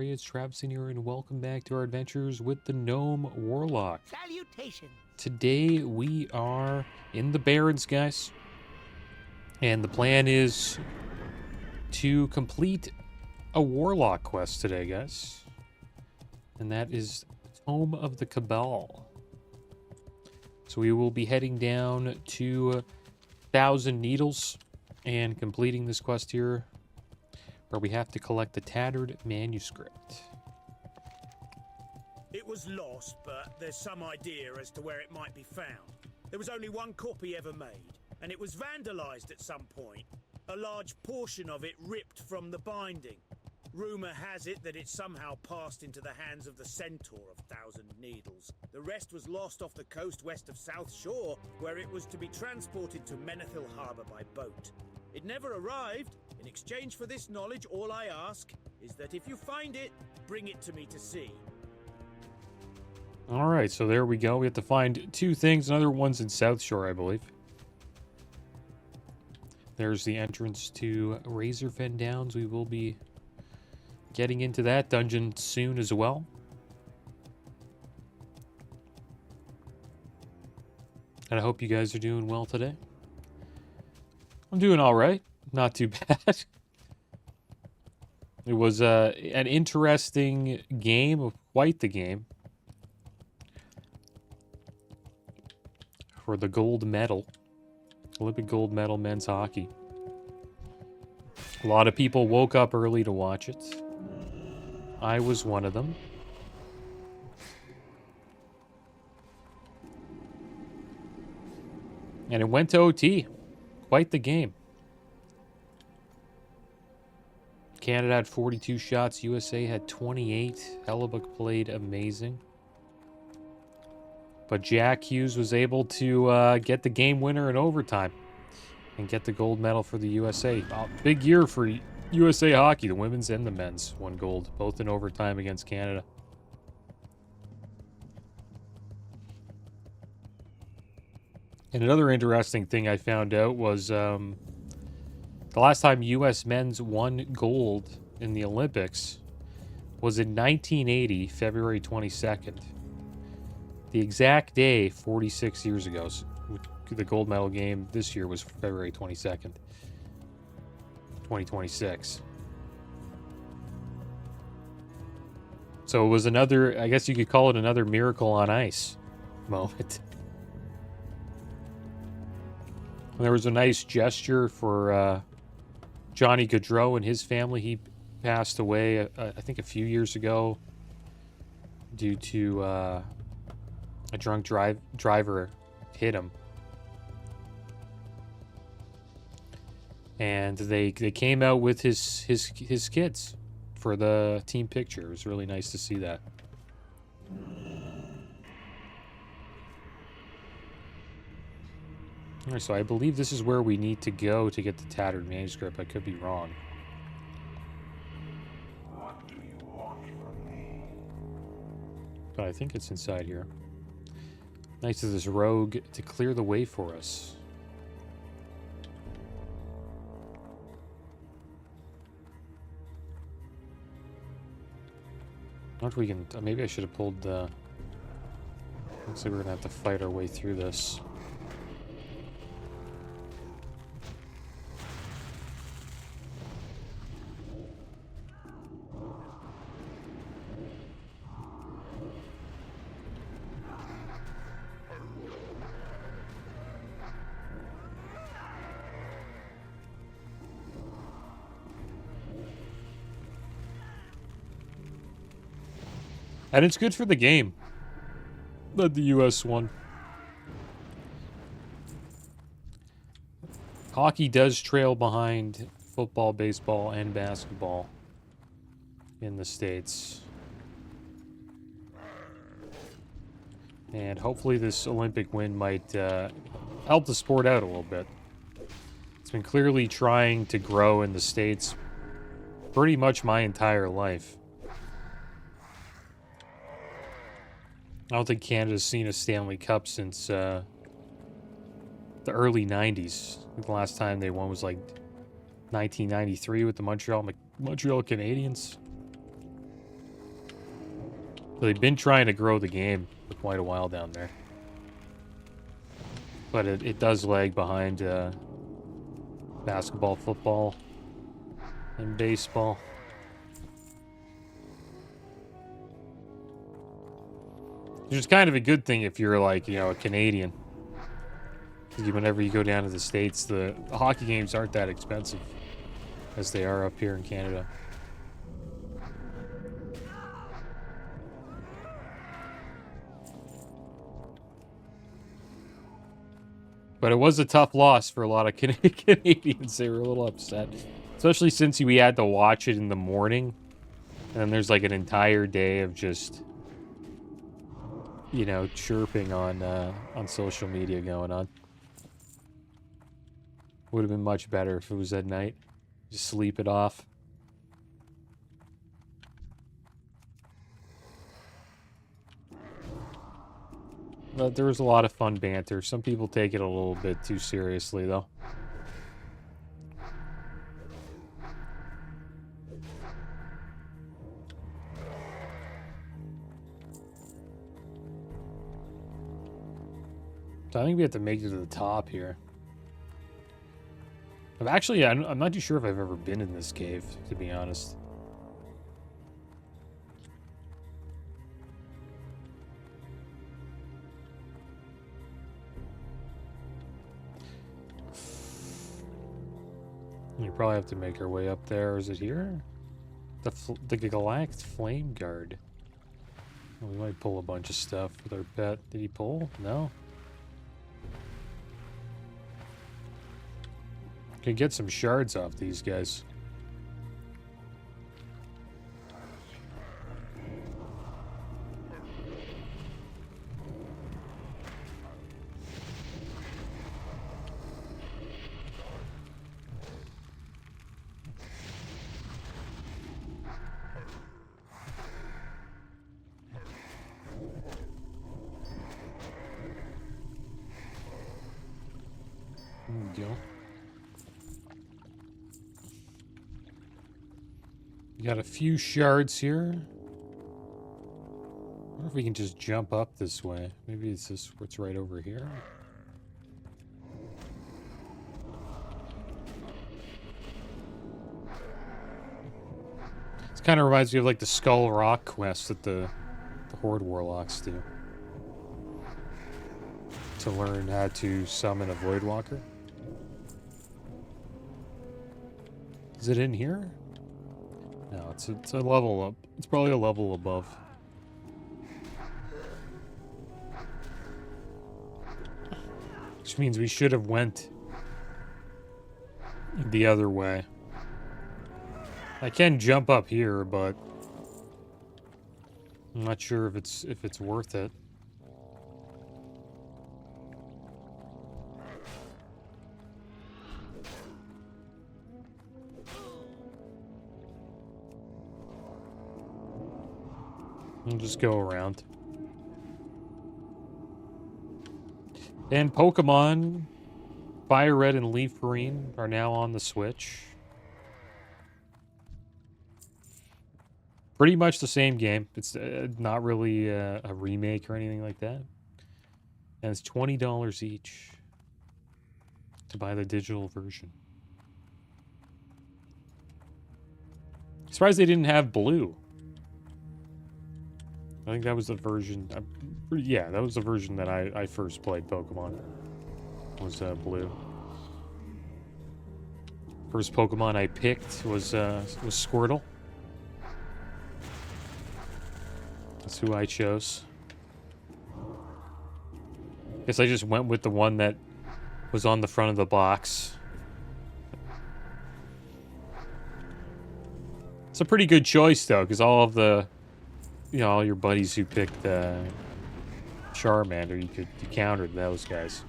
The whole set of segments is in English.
are you? It's Traviseen here, and welcome back to our adventures with the Gnome Warlock. Salutations. Today we are in the Barrens, guys. And the plan is to complete a Warlock quest today, guys. And that is Tome of the Cabal. So we will be heading down to 1,000 Needles and completing this quest here, where we have to collect the tattered manuscript. It was lost, but there's some idea as to where it might be found. There was only one copy ever made, and it was vandalized at some point. A large portion of it ripped from the binding. Rumor has it that it somehow passed into the hands of the Centaur of 1,000 Needles. The rest was lost off the coast west of South Shore, where it was to be transported to Menethil Harbor by boat. It never arrived. In exchange for this knowledge, all I ask is that if you find it, bring it to me to see. All right, so there we go. We have to find two things. Another one's in South Shore, I believe. There's the entrance to Razorfen Downs. We will be getting into that dungeon soon as well. And I hope you guys are doing well today. I'm doing all right. Not too bad. It was an interesting game, quite the game, for the gold medal, Olympic gold medal men's hockey. A lot of people woke up early to watch it. I was one of them. And it went to OT. Quite the game. Canada had 42 shots. USA had 28. Hellebuck played amazing. But Jack Hughes was able to get the game winner in overtime and get the gold medal for the USA. Big year for USA hockey. The women's and the men's won gold, both in overtime against Canada. And another interesting thing I found out was the last time U.S. men's won gold in the Olympics was in 1980, February 22nd. The exact day, 46 years ago. So the gold medal game this year was February 22nd, 2026. So it was another, I guess you could call it another miracle on ice moment. And there was a nice gesture for Johnny Gaudreau and his family. He passed away, I think, a few years ago due to a drunk driver hit him. And they came out with his kids for the team picture. It was really nice to see that. All right, so I believe this is where we need to go to get the tattered manuscript. I could be wrong. What do you want from me? But I think it's inside here. Nice of this rogue to clear the way for us. I wonder if we can... maybe I should have pulled the... Looks like we're going to have to fight our way through this. And it's good for the game that the U.S. won. Hockey does trail behind football, baseball, and basketball in the States. And hopefully this Olympic win might help the sport out a little bit. It's been clearly trying to grow in the States pretty much my entire life. I don't think Canada's seen a Stanley Cup since the early 90s. The last time they won was like 1993 with the Montreal Canadiens. They've been trying to grow the game for quite a while down there. But it does lag behind basketball, football, and baseball. Which is kind of a good thing if you're like, you know, a Canadian. Because whenever you go down to the States, the hockey games aren't that expensive as they are up here in Canada. But it was a tough loss for a lot of Canadians. They were a little upset. Especially since we had to watch it in the morning. And then there's like an entire day of just, you know, chirping on social media going on. Would have been much better if it was at night. Just sleep it off. But there was a lot of fun banter. Some people take it a little bit too seriously, though. So I think we have to make it to the top here. I'm not too sure if I've ever been in this cave, to be honest. You probably have to make our way up there. Is it here? The Galactic Flame Guard. Well, we might pull a bunch of stuff with our pet. Did he pull? No? Can get some shards off these guys. There we go. We got a few shards here. I wonder if we can just jump up this way. Maybe it's this what's right over here. This kind of reminds me of like the Skull Rock quest that the Horde Warlocks do. To learn how to summon a Voidwalker. Is it in here? No, it's a level up. It's probably a level above. Which means we should have went the other way. I can jump up here, but I'm not sure if it's worth it. We'll just go around. And Pokemon Fire Red and Leaf Green are now on the Switch. Pretty much the same game. It's not really a remake or anything like that. And it's $20 each to buy the digital version. Surprised they didn't have blue. I think that was the version. Yeah, that was the version that I first played Pokemon. Was blue. First Pokemon I picked was Squirtle. That's who I chose. Guess I just went with the one that was on the front of the box. It's a pretty good choice though, because all of the, you know, all your buddies who picked Charmander, you countered those guys.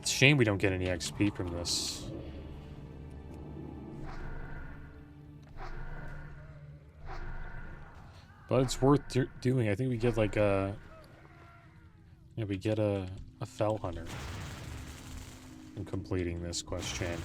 It's a shame we don't get any XP from this. But it's worth doing. I think we get like a... Yeah, we get a Fell Hunter in completing this quest chain.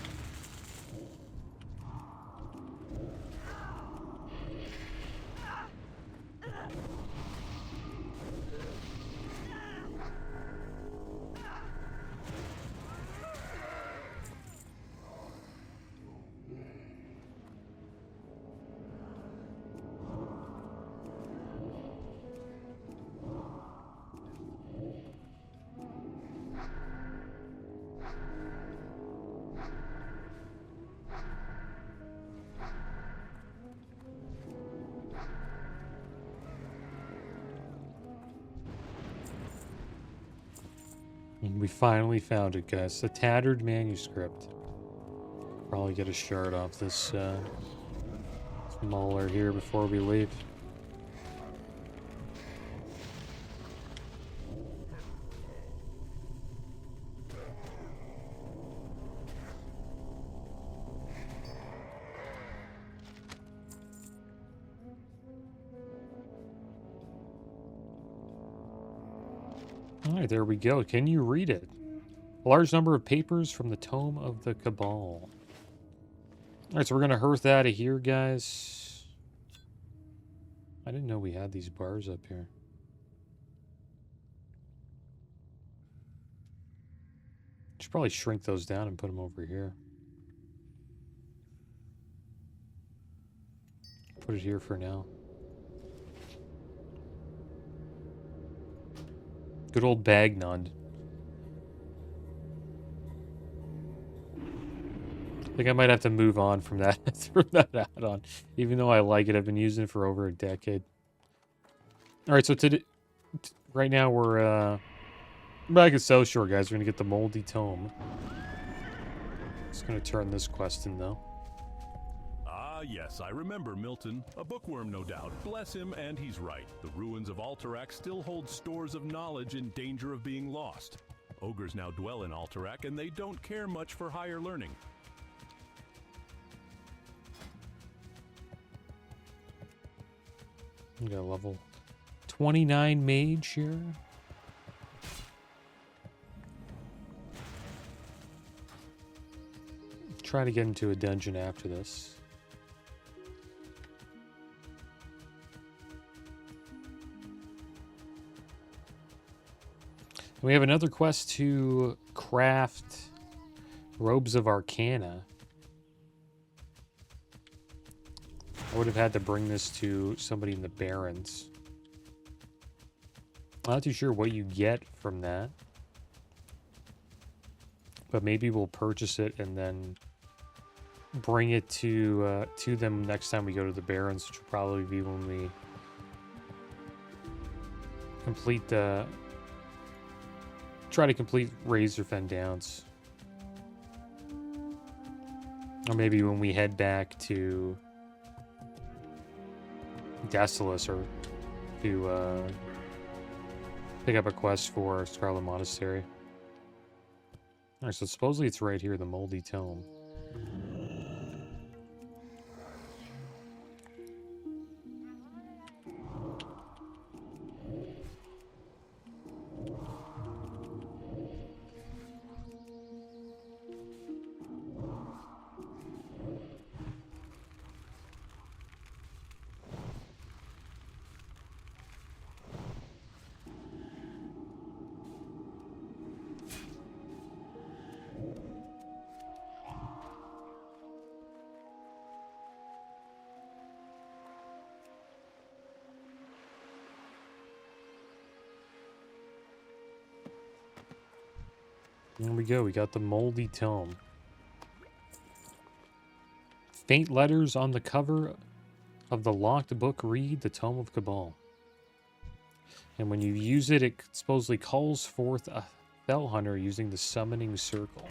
And we finally found it, guys. The tattered manuscript. Probably get a shard off this Mauler here before we leave. Alright, there we go. Can you read it? A large number of papers from the Tome of the Cabal. Alright, so we're gonna hearth out of here, guys. I didn't know we had these bars up here. Should probably shrink those down and put them over here. Put it here for now. Good old Bagnon. I think I might have to move on from that from that add-on. Even though I like it, I've been using it for over a decade. Alright, so right now we're back at South Shore, guys. We're gonna get the Moldy Tome. Just gonna turn this quest in though. Ah, yes, I remember Milton. A bookworm, no doubt. Bless him, and he's right. The ruins of Alterac still hold stores of knowledge in danger of being lost. Ogres now dwell in Alterac, and they don't care much for higher learning. We got a level 29 mage here. Try to get into a dungeon after this. We have another quest to craft Robes of Arcana. I would have had to bring this to somebody in the Barrens. I'm not too sure what you get from that. But maybe we'll purchase it and then bring it to them next time we go to the Barrens, which will probably be when we complete the... Try to complete Razorfen Downs. Or maybe when we head back to Desolus or to pick up a quest for Scarlet Monastery. Alright, so supposedly it's right here, the Moldy Tome. There we go, we got the Moldy Tome. Faint letters on the cover of the locked book read the Tome of Cabal. And when you use it, it supposedly calls forth a Fell Hunter using the Summoning Circle.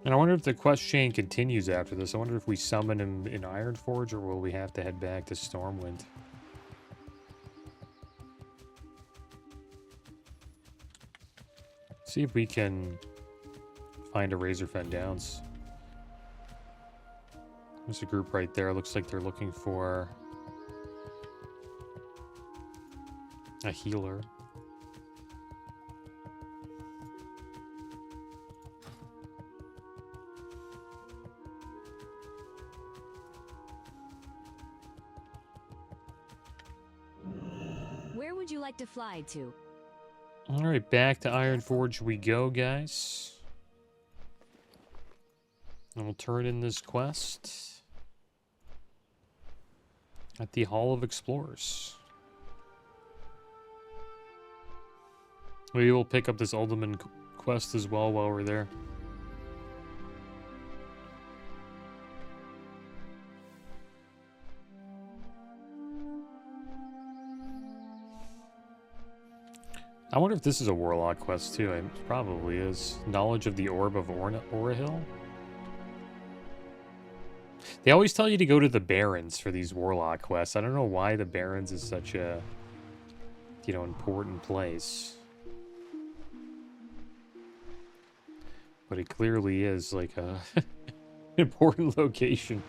And I wonder if the quest chain continues after this. I wonder if we summon him in Ironforge, or will we have to head back to Stormwind? See if we can find a Razorfen Downs. There's a group right there. Looks like they're looking for a healer. Where would you like to fly to? All right, back to Ironforge we go, guys. And we'll turn in this quest at the Hall of Explorers. Maybe we'll pick up this Uldaman quest as well while we're there. I wonder if this is a Warlock quest too. It probably is. Knowledge of the Orb of Orahil. They always tell you to go to the Barrens for these Warlock quests. I don't know why the Barrens is such a, important place. But it clearly is like a important location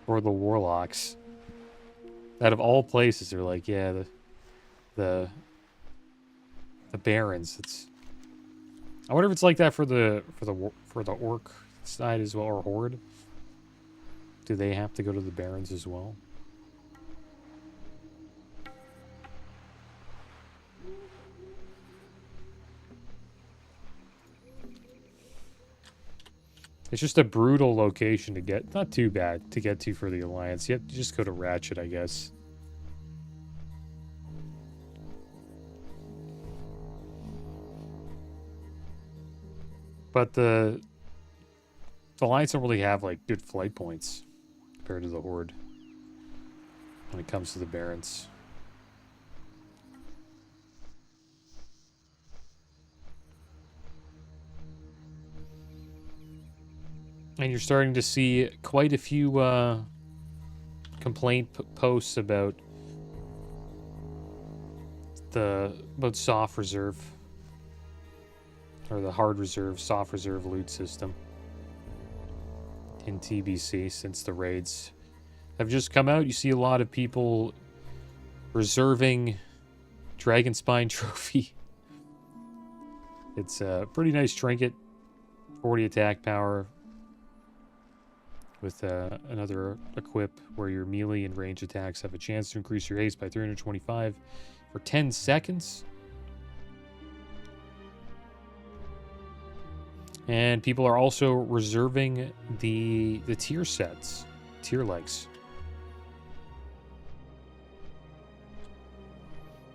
for the Warlocks. Out of all places, they're like, yeah, the Barrens. I wonder if it's like that for the Orc side as well, or Horde. Do they have to go to the Barrens as well? It's just a brutal location to get. Not too bad to get to for the Alliance. You have to just go to Ratchet, I guess. But the Alliance don't really have like good flight points compared to the Horde when it comes to the Barrens. And you're starting to see quite a few complaint posts about soft reserve, or the hard reserve, soft reserve loot system in TBC since the raids have just come out. You see a lot of people reserving Dragonspine Trophy. It's a pretty nice trinket, 40 attack power with another equip where your melee and range attacks have a chance to increase your haste by 325 for 10 seconds. And people are also reserving the tier sets, tier legs.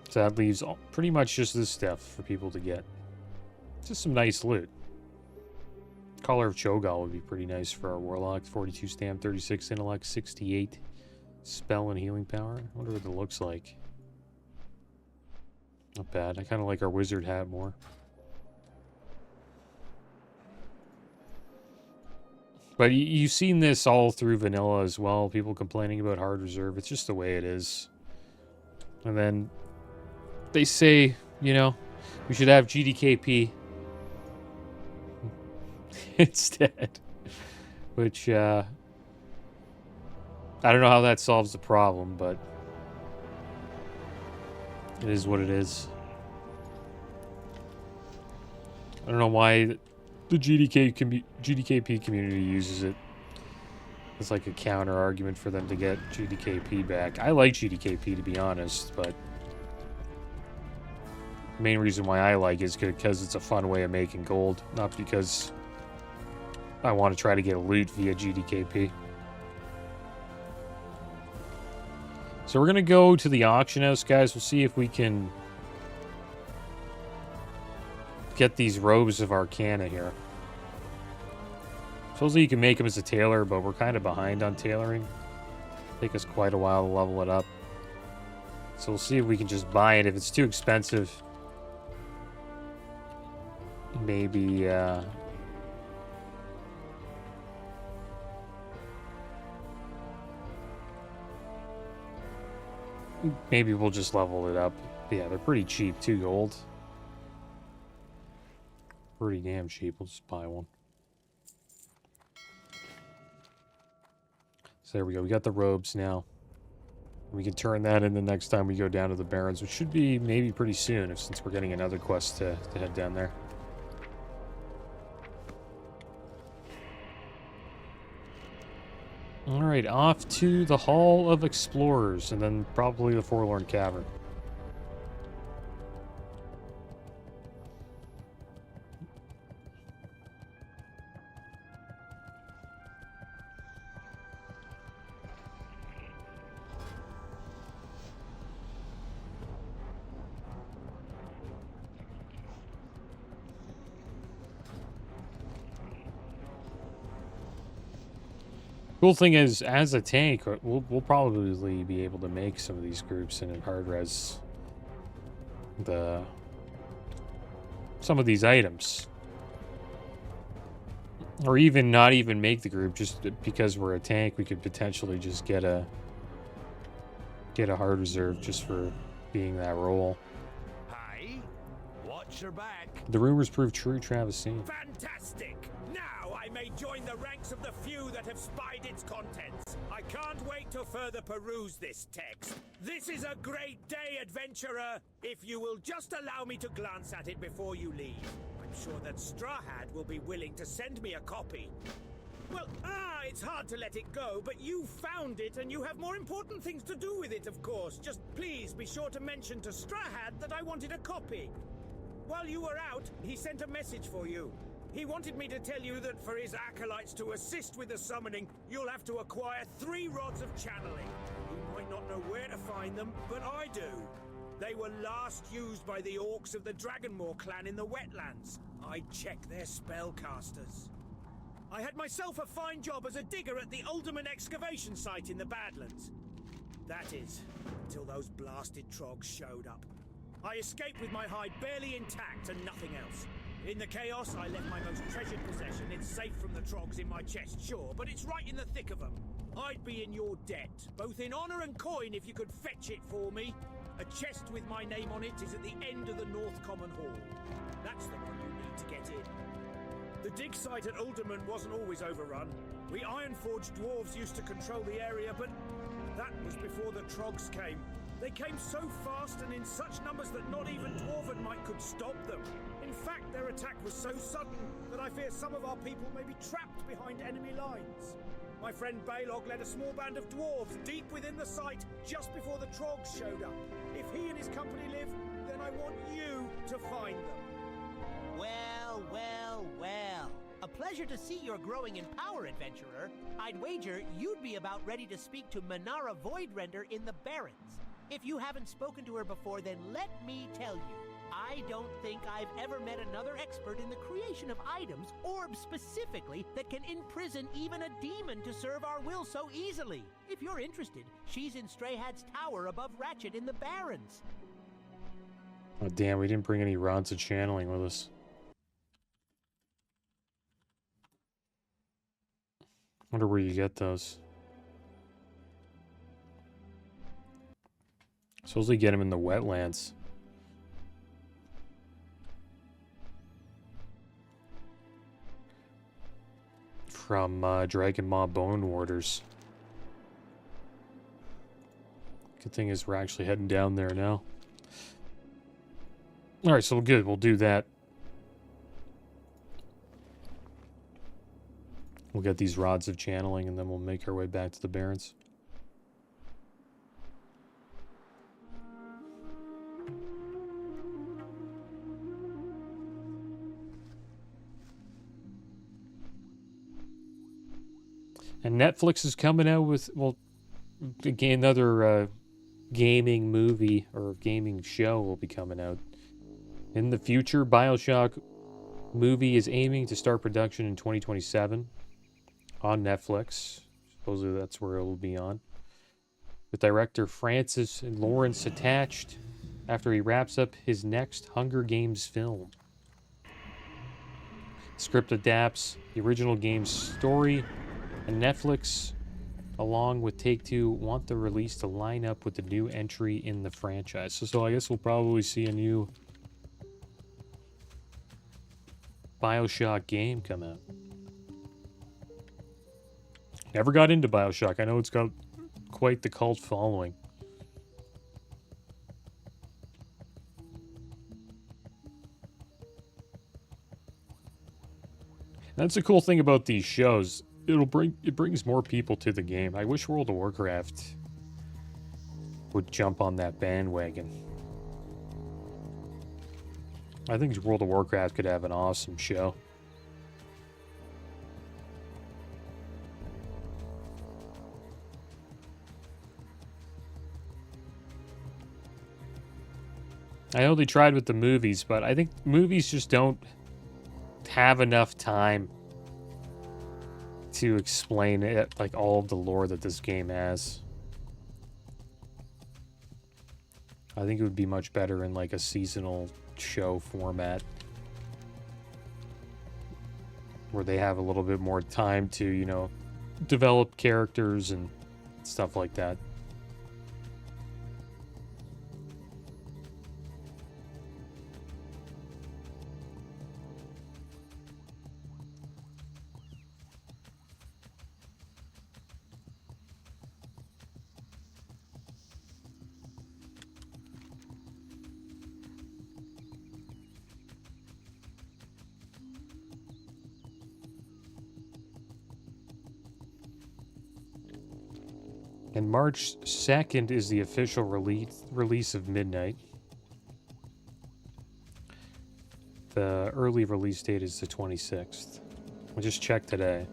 So that leaves pretty much just this stuff for people to get. Just some nice loot. Collar of Cho'Gall would be pretty nice for our Warlock. 42 stamp, 36 intellect, 68 spell and healing power. I wonder what it looks like. Not bad. I kind of like our wizard hat more. But you've seen this all through vanilla as well. People complaining about hard reserve. It's just the way it is. And then they say, we should have GDKP instead. Which, I don't know how that solves the problem, but it is what it is. I don't know why the GDKP community uses it as like a counter argument for them to get GDKP back. I like GDKP, to be honest, but the main reason why I like it is because it's a fun way of making gold, not because I want to try to get loot via GDKP. So we're going to go to the auction house, guys. We'll see if we can get these robes of Arcana here. Supposedly you can make them as a tailor, but we're kind of behind on tailoring. Take us quite a while to level it up. So we'll see if we can just buy it. If it's too expensive, maybe maybe we'll just level it up. Yeah, they're pretty cheap, 2 gold. Pretty damn cheap. We'll just buy one. So there we go. We got the robes now. We can turn that in the next time we go down to the Barrens, which should be maybe pretty soon, since we're getting another quest to head down there. Alright, off to the Hall of Explorers, and then probably the Forlorn Cavern. Cool thing is, as a tank, we'll probably be able to make some of these groups and hard res some of these items, or even not even make the group. Just because we're a tank, we could potentially just get a hard reserve just for being that role. Hi, watch your back. The rumors prove true, Traviseen. Fantastic! Now I may join the ranks of the few that have spied its contents. I can't wait to further peruse this text. This is a great day, adventurer, if you will just allow me to glance at it before you leave. I'm sure that Strahad will be willing to send me a copy. Well, it's hard to let it go, but you found it and you have more important things to do with it, of course. Just please be sure to mention to Strahad that I wanted a copy. While you were out, he sent a message for you. He wanted me to tell you that for his acolytes to assist with the summoning, you'll have to acquire 3 rods of channeling. You might not know where to find them, but I do. They were last used by the orcs of the Dragonmoor clan in the wetlands. I checked their spellcasters. I had myself a fine job as a digger at the Alderman excavation site in the Badlands. That is, until those blasted trogs showed up. I escaped with my hide barely intact and nothing else. In the chaos, I left my most treasured possession. It's safe from the trogs in my chest, sure, but it's right in the thick of them. I'd be in your debt, both in honor and coin if you could fetch it for me. A chest with my name on it is at the end of the North Common Hall. That's the one you need to get in. The dig site at Alderman wasn't always overrun. We Ironforged dwarves used to control the area, but that was before the trogs came. They came so fast and in such numbers that not even Dwarven might could stop them. In fact, their attack was so sudden that I fear some of our people may be trapped behind enemy lines. My friend Balog led a small band of dwarves deep within the site just before the trogs showed up. If he and his company live, then I want you to find them. Well, well, well. A pleasure to see you're growing in power, adventurer. I'd wager you'd be about ready to speak to Manara Voidrender in the Barrens. If you haven't spoken to her before, then let me tell you, I don't think I've ever met another expert in the creation of items, orbs specifically, that can imprison even a demon to serve our will so easily. If you're interested, she's in Strahad's tower above Ratchet in the Barrens. Oh, damn, we didn't bring any rods of channeling with us. Wonder where you get those. Supposedly get them in the wetlands. From Dragon Maw Bone Warders. Good thing is we're actually heading down there now. Alright, so good, we'll do that. We'll get these rods of channeling and then we'll make our way back to the Barrens. And Netflix is coming out with, well, again, another gaming movie or gaming show will be coming out. In the future, BioShock movie is aiming to start production in 2027 on Netflix. Supposedly that's where it will be on. With director Francis and Lawrence attached after he wraps up his next Hunger Games film. Script adapts the original game's story, and Netflix along with Take-Two, want the release to line up with the new entry in the franchise. So I guess we'll probably see a new BioShock game come out. Never got into BioShock. I know it's got quite the cult following. That's the cool thing about these shows. It brings more people to the game. I wish World of Warcraft would jump on that bandwagon. I think World of Warcraft could have an awesome show. I know they tried with the movies, but I think movies just don't have enough time to explain it, like all of the lore that this game has. I think it would be much better in like a seasonal show format where they have a little bit more time to, you know, develop characters and stuff like that. And March 2nd is the official release of Midnight. The early release date is the 26th. I just checked today.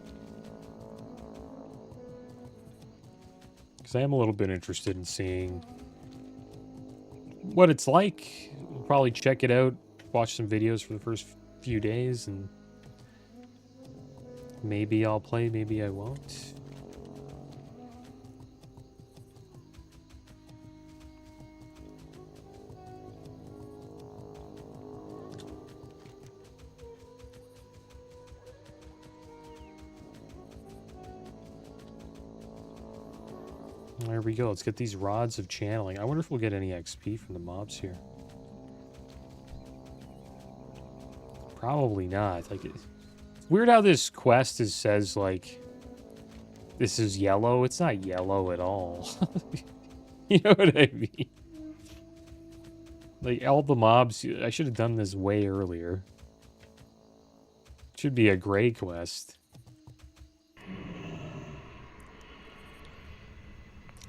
Because I am a little bit interested in seeing what it's like. We'll probably check it out, watch some videos for the first few days, and maybe I'll play, maybe I won't. There we go. Let's get these rods of channeling. I wonder if we'll get any XP from the mobs here. Probably not. Like, it's weird how this quest says, like, this is yellow. It's not yellow at all. You know what I mean? Like, all the mobs... I should have done this way earlier. It should be a gray quest.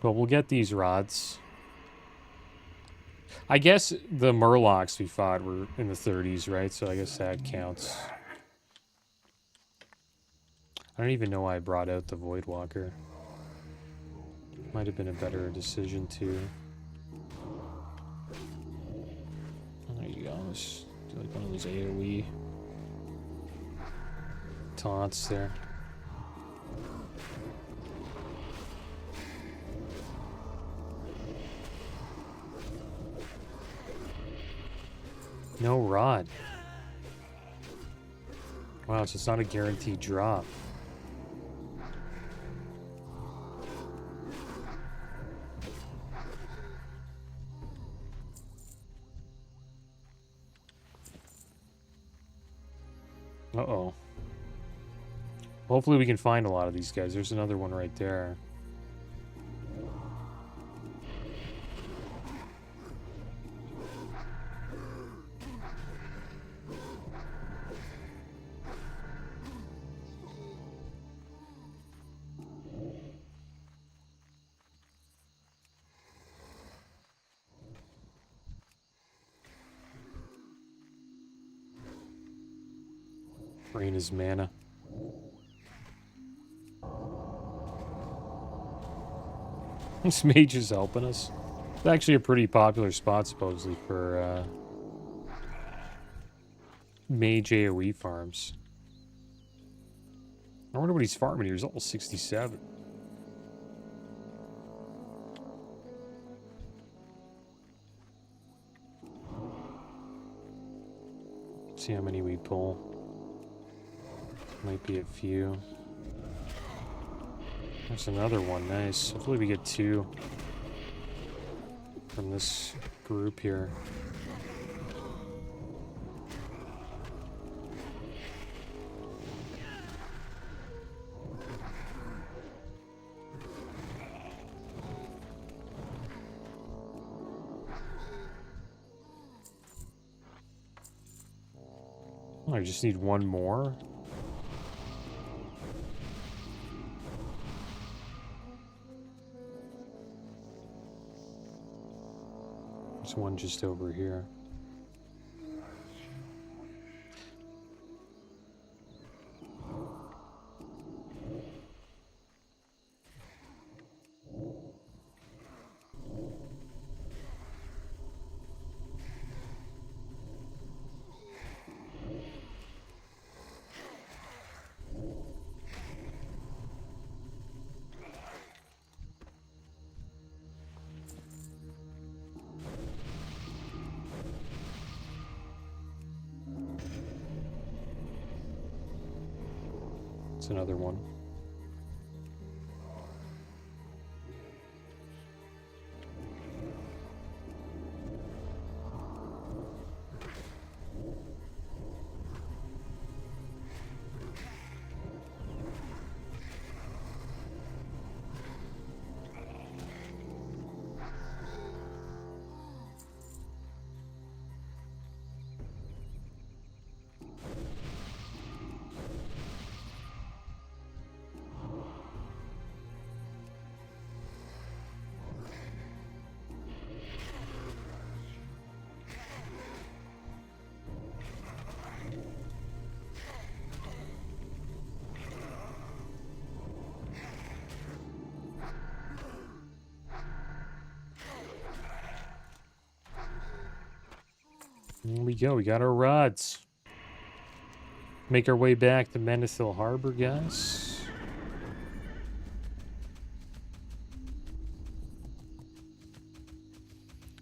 But we'll get these rods. I guess the Murlocs we fought were in the 30s, right? So I guess that counts. I don't even know why I brought out the Voidwalker. Might have been a better decision to... There you go. Let's do like one of those AoE taunts there. No rod. Wow, so it's not a guaranteed drop. Uh-oh. Hopefully we can find a lot of these guys. There's another one right there. Drain his mana. This mage is helping us. It's actually a pretty popular spot, supposedly, for mage AoE farms. I wonder what he's farming here. He's almost 67. Let's see how many we pull. Might be a few. There's another one. Nice. Hopefully we get 2 from this group here. Oh, I just need 1 more. There's one just over here. It's another one. Here we go. We got our rods. Make our way back to Menethil Harbor, guys.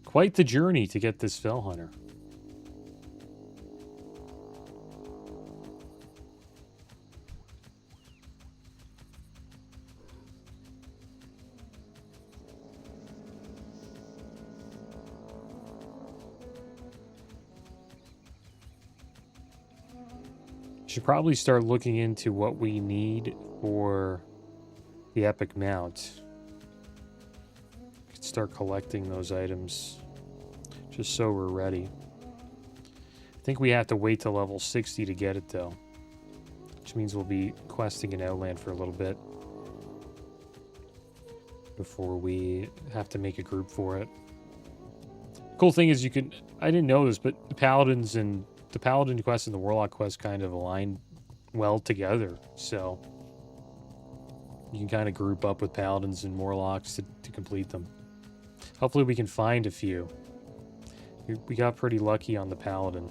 Quite the journey to get this Fell Hunter. Should probably start looking into what we need for the epic mount. Could start collecting those items just so we're ready. I think we have to wait till level 60 to get it though, which means we'll be questing in Outland for a little bit before we have to make a group for it. Cool thing is you can, I didn't know this, but the Paladins and the Paladin quest and the Warlock quest kind of align well together, so you can kind of group up with Paladins and Warlocks to complete them. Hopefully we can find a few. We got pretty lucky on the Paladin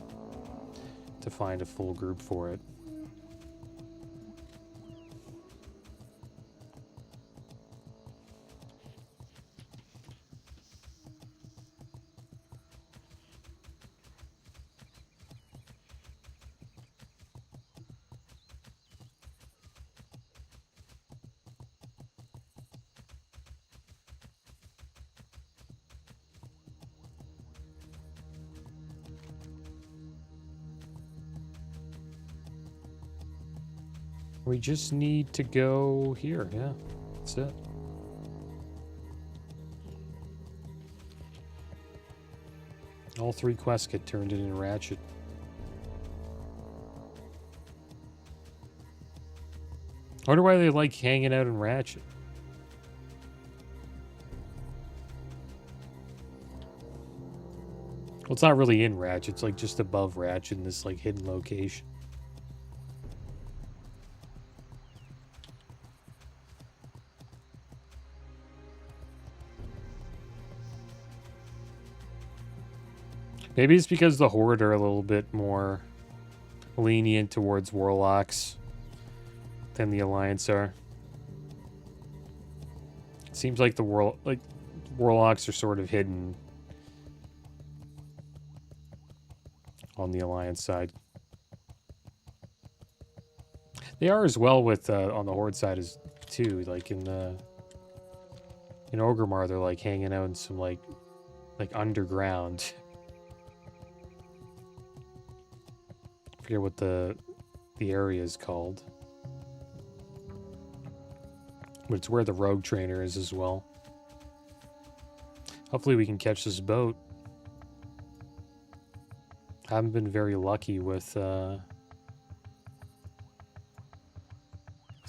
to find a full group for it. We just need to go here. Yeah, that's it. All 3 quests get turned into Ratchet. I wonder why they like hanging out in Ratchet. Well, it's not really in Ratchet. It's like just above Ratchet in this like hidden location. Maybe it's because the Horde are a little bit more lenient towards Warlocks than the Alliance are. It seems like the Warlocks are sort of hidden on the Alliance side. They are as well with on the Horde side as too. Like in Orgrimmar, they're like hanging out in some like underground. I forget what the area is called. But it's where the rogue trainer is as well. Hopefully we can catch this boat. I haven't been very lucky with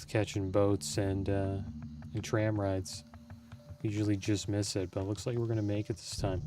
catching boats and tram rides. Usually just miss it, but it looks like we're gonna make it this time.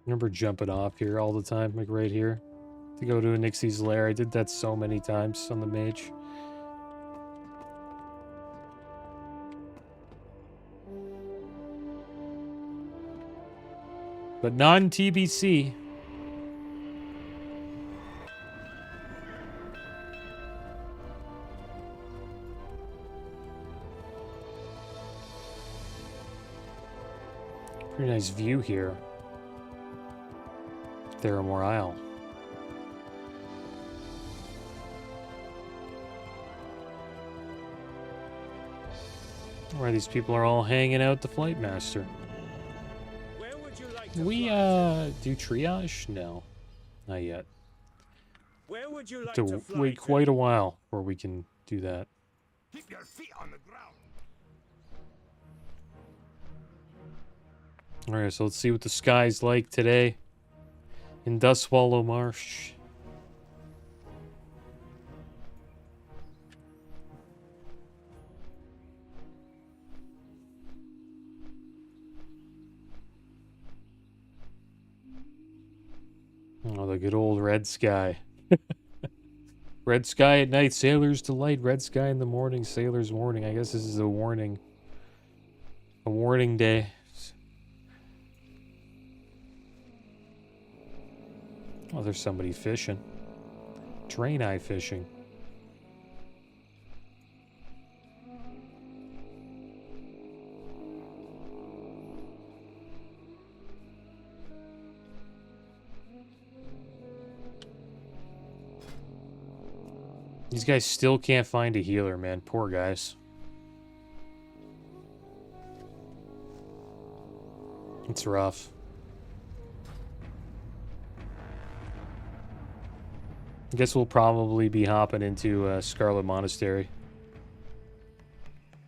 Remember jumping off here all the time, like right here, to go to a Nixie's lair. I did that so many times on the mage. But non-TBC. Pretty nice view here. Theramore Isle. Where these people are all hanging out the Flight Master. Where would you like to We fly do triage? No, not yet. to? Where would you like To to fly wait to? quite a while before we can do that. Keep your feet on the ground. All right, so let's see what the sky's like today in Dustswallow Marsh. Oh, the good old red sky. Red sky at night, sailor's delight. Red sky in the morning, sailor's warning. I guess this is a warning. A warning day. Oh, there's somebody fishing. Drain eye fishing. These guys still can't find a healer, man. Poor guys. It's rough. I guess we'll probably be hopping into Scarlet Monastery.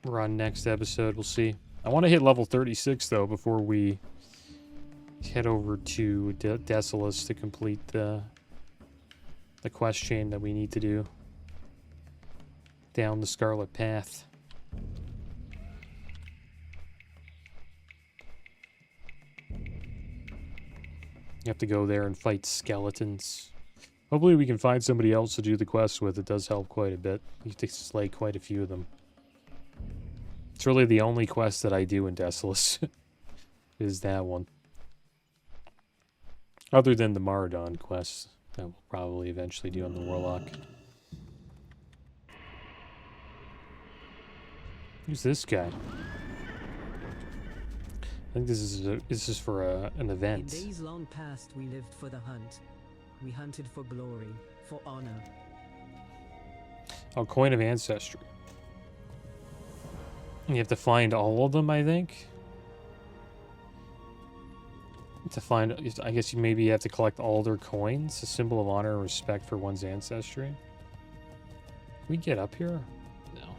We're on next episode. We'll see. I want to hit level 36, though, before we head over to Desolus to complete the quest chain that we need to do down the Scarlet Path. You have to go there and fight skeletons. Hopefully we can find somebody else to do the quest with. It does help quite a bit. You have to slay quite a few of them. It's really the only quest that I do in Desolus. Is that one. Other than the Maradon quest that we'll probably eventually do on the Warlock. Who's this guy? I think this is for an event. In days long past, we lived for the hunt. We hunted for glory, for honor. Oh, Coin of Ancestry. You have to find all of them, I think. To find, I guess you maybe have to collect all their coins, a symbol of honor and respect for one's ancestry. Can we get up here? No.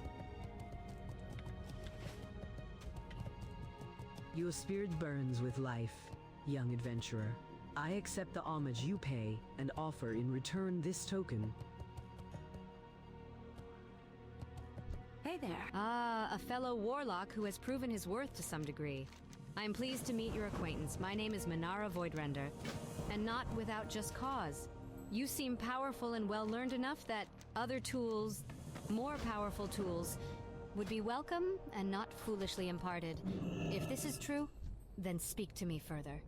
Your spirit burns with life, young adventurer. I accept the homage you pay and offer in return this token. Hey there. Ah, a fellow warlock who has proven his worth to some degree. I am pleased to meet your acquaintance. My name is Minara Voidrender, and not without just cause. You seem powerful and well-learned enough that other tools, more powerful tools, would be welcome and not foolishly imparted. If this is true, then speak to me further.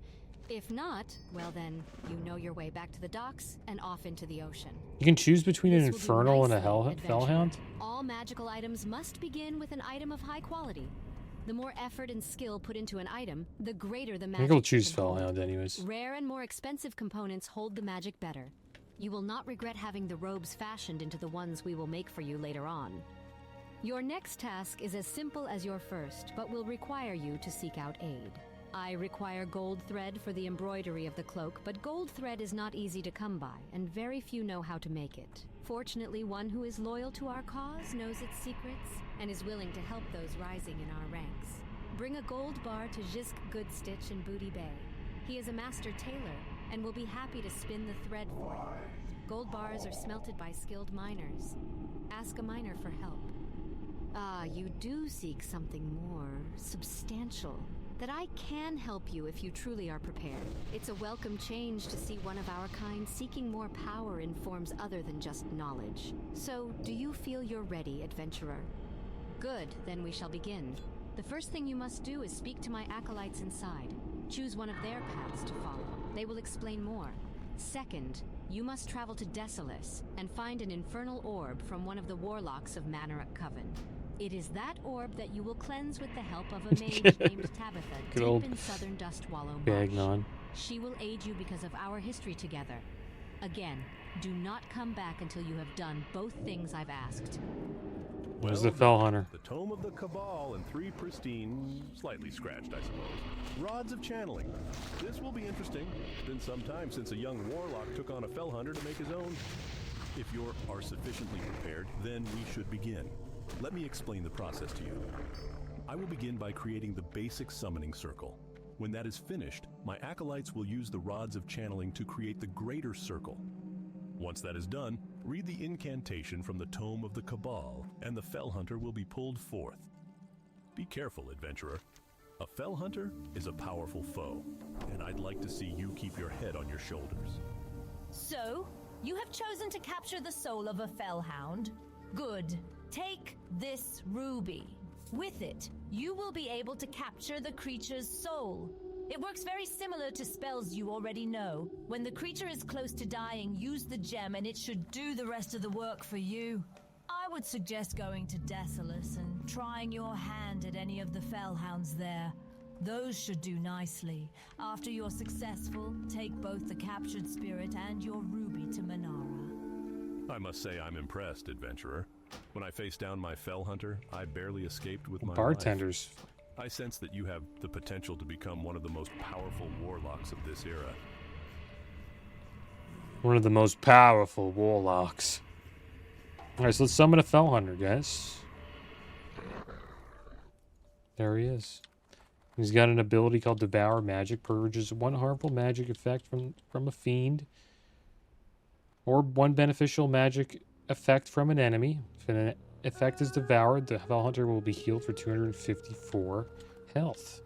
If not, well then, you know your way back to the docks and off into the ocean. You can choose between an This will be infernal and a nicely, fellhound. All magical items must begin with an item of high quality. The more effort and skill put into an item, the greater the I magic. think I'll choose it can hold. fellhound anyways. Rare and more expensive components hold the magic better. You will not regret having the robes fashioned into the ones we will make for you later on. Your next task is as simple as your first, but will require you to seek out aid. I require gold thread for the embroidery of the cloak, but gold thread is not easy to come by, and very few know how to make it. Fortunately, one who is loyal to our cause knows its secrets, and is willing to help those rising in our ranks. Bring a gold bar to Jisk Goodstitch in Booty Bay. He is a master tailor, and will be happy to spin the thread for you. Gold bars are smelted by skilled miners. Ask a miner for help. Ah, you do seek something more substantial. That I can help you if you truly are prepared. It's a welcome change to see one of our kind seeking more power in forms other than just knowledge. So, do you feel you're ready, adventurer? Good, then we shall begin. The first thing you must do is speak to my acolytes inside. Choose one of their paths to follow. They will explain more. Second, you must travel to Desolus and find an infernal orb from one of the warlocks of Manaruk Coven. It is that orb that you will cleanse with the help of a mage named Tabitha deep in southern Dustwallow Marsh. Bagnon. She will aid you because of our history together. Again, do not come back until you have done both things I've asked. Where's the fell hunter? The Tome of the Cabal and 3 pristine, slightly scratched, I suppose, rods of channeling. This will be interesting. It's been some time since a young warlock took on a fell hunter to make his own. If you are sufficiently prepared, then we should begin. Let me explain the process to you. I will begin by creating the basic summoning circle. When that is finished, my acolytes will use the rods of channeling to create the greater circle. Once that is done, read the incantation from the Tome of the Cabal, and the fell hunter will be pulled forth. Be careful, adventurer. A fell hunter is a powerful foe, and I'd like to see you keep your head on your shoulders. So, you have chosen to capture the soul of a fellhound? Good. Take this ruby. With it, you will be able to capture the creature's soul. It works very similar to spells you already know. When the creature is close to dying, use the gem and it should do the rest of the work for you. I would suggest going to Desolus and trying your hand at any of the fellhounds there. Those should do nicely. After you're successful, take both the captured spirit and your ruby to Minara. I must say I'm impressed, adventurer. When I faced down my fell hunter, I barely escaped with my Bartenders. life. I sense that you have the potential to become one of the most powerful warlocks of this era. One of the most powerful warlocks. Alright, so let's summon a fell hunter, guys. There he is. He's got an ability called Devour Magic. Purges one harmful magic effect from a fiend. Or one beneficial magic effect from an enemy. If an effect is devoured, the fell hunter will be healed for 254 health.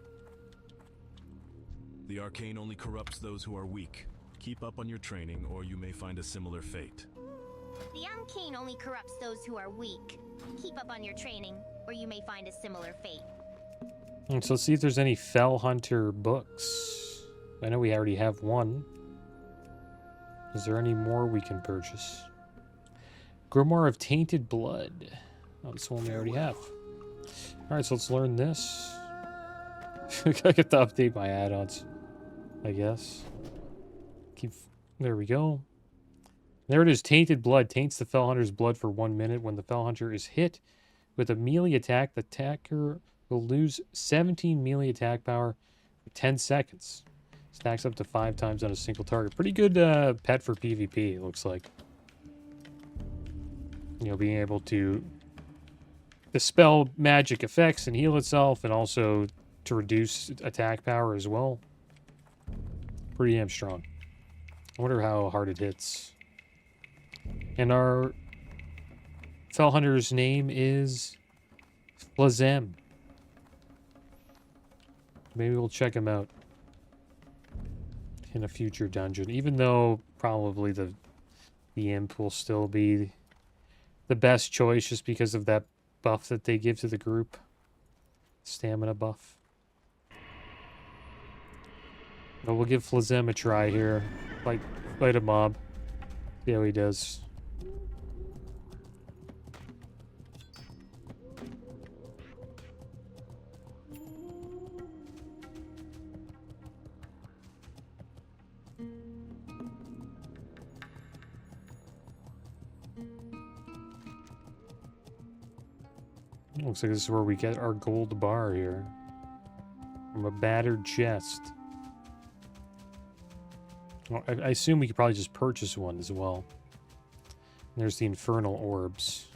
The arcane only corrupts those who are weak. Keep up on your training, or you may find a similar fate. The arcane only corrupts those who are weak. Keep up on your training, or you may find a similar fate. So let's see if there's any fell hunter books. I know we already have one. Is there any more we can purchase? Grimoire of Tainted Blood. Oh, this one we already have. Alright, so let's learn this. I get to update my add-ons, I guess. There we go. There it is. Tainted Blood. Taints the fell hunter's blood for 1 minute. When the fell hunter is hit With a melee attack, the attacker will lose 17 melee attack power for 10 seconds. Stacks up to 5 times on a single target. Pretty good pet for PvP, it looks like. You know, being able to dispel magic effects and heal itself, and also to reduce attack power as well. Pretty damn strong. I wonder how hard it hits. And our Fell Hunter's name is Flazem. Maybe we'll check him out in a future dungeon, even though probably the imp will still be the best choice just because of that buff that they give to the group. Stamina buff. But we'll give Flazem a try here. Fight a mob. See how he does. Looks like this is where we get our gold bar here. From a battered chest. Well, I assume we could probably just purchase one as well. And there's the infernal orbs.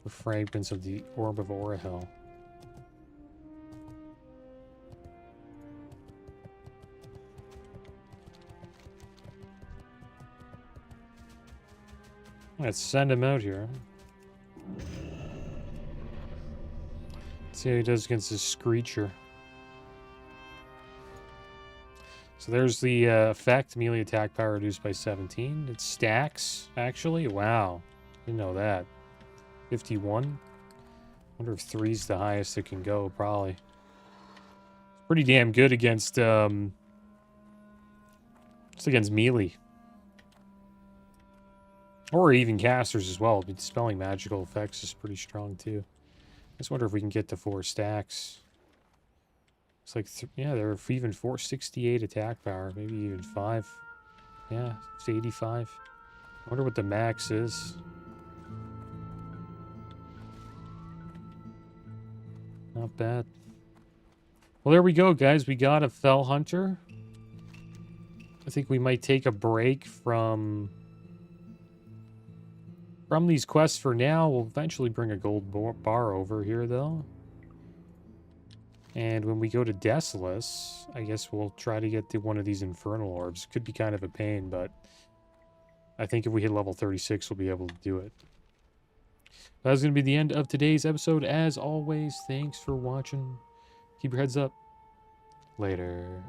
The fragments of the orb of Orahel. Let's send him out here. See how he does against this Screecher. So there's the effect. Melee attack power reduced by 17. It stacks, actually. Wow. Didn't know that. 51. Wonder if 3's the highest it can go, probably. It's pretty damn good against, just against melee. Or even casters as well. Dispelling magical effects is pretty strong, too. I just wonder if we can get to 4 stacks. It's like, yeah, they're even 468 attack power. Maybe even 5. Yeah, it's 85. I wonder what the max is. Not bad. Well, there we go, guys. We got a Fell Hunter. I think we might take a break from these quests for now. We'll eventually bring a gold bar over here, though. And when we go to Desolus, I guess we'll try to get to one of these infernal orbs. Could be kind of a pain, but I think if we hit level 36, we'll be able to do it. That's going to be the end of today's episode. As always, thanks for watching. Keep your heads up. Later.